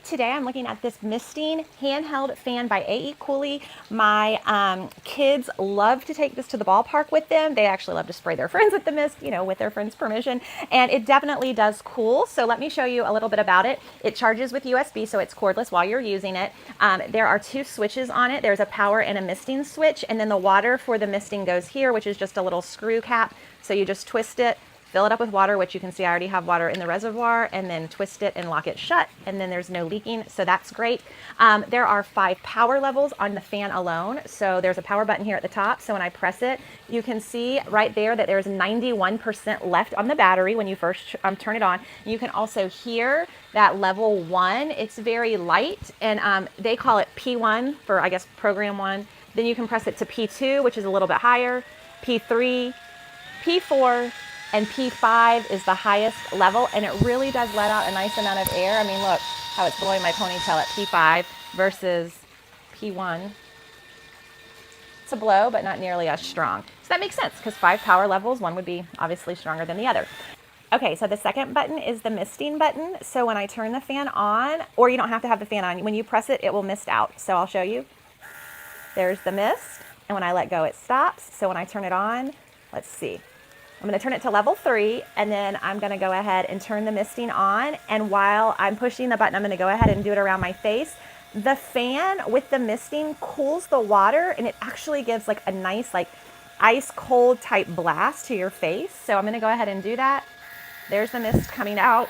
Today I'm looking at this misting handheld fan by Aecooly. My kids love to take this to the ballpark with them. They actually love to spray their friends with the mist, you know, with their friends' permission. And it definitely does cool. So let me show you a little bit about it. It charges with USB, so it's cordless while you're using it. There are two switches on it. There's a power and a misting switch. And then the water for the misting goes here, which is just a little screw cap. So you just twist it, fill it up with water, which you can see I already have water in the reservoir, and then twist it and lock it shut, and then there's no leaking, so that's great. There are 5 power levels on the fan alone, so there's a power button here at the top, so when I press it, you can see right there that there's 91% left on the battery when you first turn it on. You can also hear that level 1, it's very light, and they call it P1 for, I guess, program 1. Then you can press it to P2, which is a little bit higher, P3, P4, and P5 is the highest level, and it really does let out a nice amount of air. I mean, look how it's blowing my ponytail at P5 versus P1. It's a blow, but not nearly as strong. So that makes sense, because 5 power levels, one would be obviously stronger than the other. Okay, so the second button is the misting button. So when I turn the fan on, or you don't have to have the fan on, when you press it, it will mist out. So I'll show you. There's the mist, and when I let go, it stops. So when I turn it on, let's see. I'm going to turn it to level 3, and then I'm going to go ahead and turn the misting on. And while I'm pushing the button, I'm going to go ahead and do it around my face. The fan with the misting cools the water, and it actually gives like a nice like ice cold type blast to your face. So I'm going to go ahead and do that. There's the mist coming out,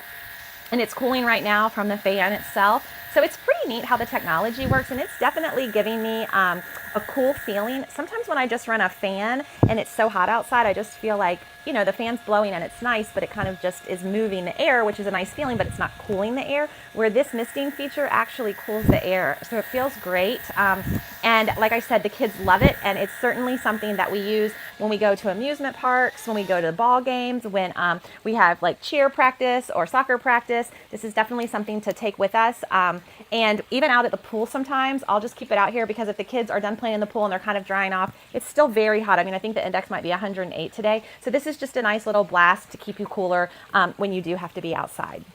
and it's cooling right now from the fan itself. So it's pretty neat how the technology works, and it's definitely giving me a cool feeling. Sometimes when I just run a fan and it's so hot outside, I just feel like, you know, the fan's blowing and it's nice, but it kind of just is moving the air, which is a nice feeling, but it's not cooling the air, where this misting feature actually cools the air. So it feels great. And like I said, the kids love it, and it's certainly something that we use when we go to amusement parks, when we go to ball games, when we have like cheer practice or soccer practice. This is definitely something to take with us. And even out at the pool sometimes, I'll just keep it out here, because if the kids are done playing in the pool and they're kind of drying off, it's still very hot. I mean, I think the index might be 108 today. So this is just a nice little blast to keep you cooler when you do have to be outside.